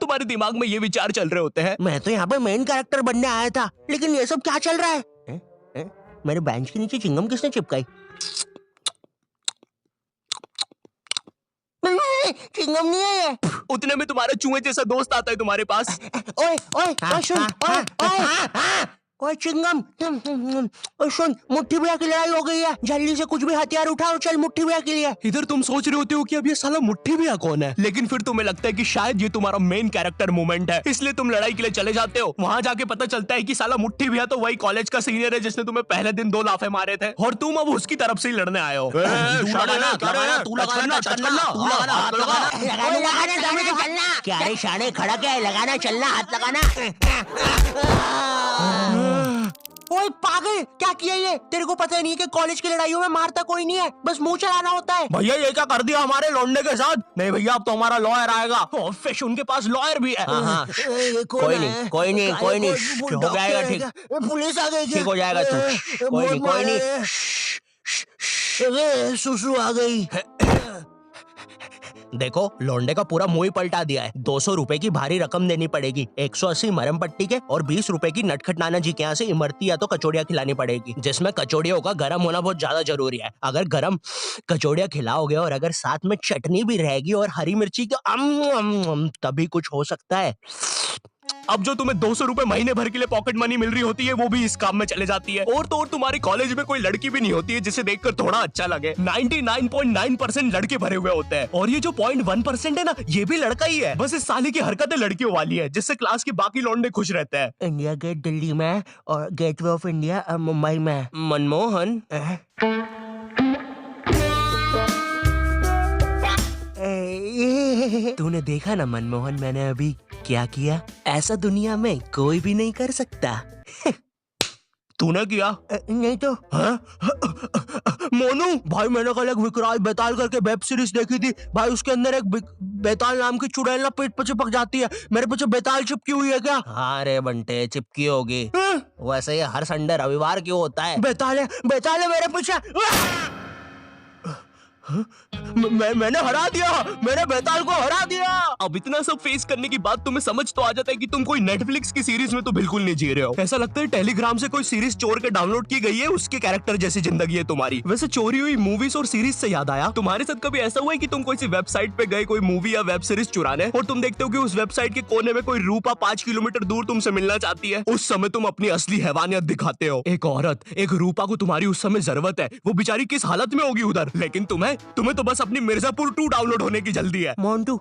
तुम्हारे दिमाग में ये विचार चल रहे होते हैं। मैं तो यहाँ पे मेन कैरेक्टर बनने आया था, लेकिन ये सब क्या चल रहा है? मेरे बेंच के नीचे चिंगम किसने चिपकाई? चिंगम नहीं है ये। उतने में तुम्हारा चूहे जैसा दोस्त आता है तुम्हारे पास। ओए ओए ओए सुन, ओए चिंगम, ओए सुन, मुट्ठी भैया की लड़ाई हो गई है, जल्दी से कुछ भी हथियार उठाओ, चल मुट्ठी भैया के लिए। इधर तुम सोच रहे होते हो कि अब ये साला मुट्ठी भैया कौन है, लेकिन फिर तुम्हें लगता है कि शायद ये तुम्हारा मेन कैरेक्टर मोमेंट है, इसलिए तुम लड़ाई के लिए चले जाते हो। वहां जाके पता चलता है कि साला मुट्ठी भैया तो वही कॉलेज का सीनियर है जिसने तुम्हें पहले दिन 2 लाफे मारे थे, और तुम अब उसकी तरफ से ही लड़ने आए हो। क्या रे शाने, खड़ा क्या है? लगाना, चलना, हाथ लगाना। ओए पागल, क्या किया ये? तेरे को पता नहीं है कि कॉलेज की लड़ाइयों में मारता कोई नहीं है, बस मुंह चलाना होता है। भैया ये क्या कर दिया हमारे लौंडे के साथ? नहीं भैया, अब तो हमारा लॉयर आएगा। और फिश उनके पास लॉयर भी है। हाँ। कोई नहीं, हो जाएगा ठीक। पुलिस आ गई, ठीक हो जाएगा तू। कोई नहीं। सुसु आ गई। देखो, लौंडे का पूरा मुंह ही पलटा दिया है। 200 रुपए की भारी रकम देनी पड़ेगी, 180 मरम पट्टी के और 20 रुपए की नटखट नाना जी के यहाँ से इमरती या तो कचौड़ियाँ खिलानी पड़ेगी, जिसमें कचौड़ियों का गर्म होना बहुत ज्यादा जरूरी है। अगर गर्म कचौड़ियाँ खिलाओगे और अगर साथ में चटनी भी रहेगी और हरी मिर्ची तो तभी कुछ हो सकता है। अब जो तुम्हें 200 रुपए महीने भर के लिए पॉकेट मनी मिल रही होती है, वो भी इस काम में चले जाती है। और तो और तुम्हारे कॉलेज में कोई लड़की भी नहीं होती है जिसे देखकर थोड़ा अच्छा लगे। 99.9% लड़के भरे हुए होते हैं, और ये जो 0.1% है ना, ये भी लड़का ही है। बस इस साले की हरकतें लड़कियों वाली है, जिससे क्लास के बाकी लौंडे खुश रहते हैं। इंडिया गेट दिल्ली में और गेटवे ऑफ इंडिया मुंबई में। मनमोहन, तूने देखा ना मनमोहन, मैंने अभी क्या किया? ऐसा दुनिया में कोई भी नहीं कर सकता। तूने किया? नहीं तो। मोनू भाई, मैंने कल एक विकराल बेताल करके वेब सीरीज देखी थी भाई। उसके अंदर एक बेताल नाम की चुड़ैल ना पेट पे चिपक जाती है। मेरे पीछे बेताल चिपकी हुई है क्या? हाँ रे बंटे, चिपकी होगी। वैसे ये हर संडे रविवार क्यों होता है? बेताल है मेरे पीछे। मैंने हरा दिया, मैंने बेताल को हरा दिया। अब इतना सब फेस करने के बाद तुम्हें समझ तो आ जाता है कि तुम कोई नेटफ्लिक्स की सीरीज में तो बिल्कुल नहीं जी रहे हो। ऐसा लगता है टेलीग्राम से कोई सीरीज चोर के डाउनलोड की गई है, उसके कैरेक्टर जैसी जिंदगी है तुम्हारी। वैसे चोरी हुई मूवीज और सीरीज से याद आया, तुम्हारे साथ कभी ऐसा हुआ है कि तुम कोई सी वेबसाइट पे गए कोई मूवी या वेब सीरीज चुराने, और तुम देखते हो कि उस वेबसाइट के कोने में कोई रूपा 5 किलोमीटर दूर तुमसे मिलना चाहती है? उस समय तुम अपनी असली हैवानियत दिखाते हो। एक औरत, एक रूपा को तुम्हारी उस समय जरूरत है, वो बेचारी किस हालत में होगी उधर, लेकिन तुम्हें तो बस अपनी मिर्जापुर 2 डाउनलोड होने की जल्दी है। मोन्टू,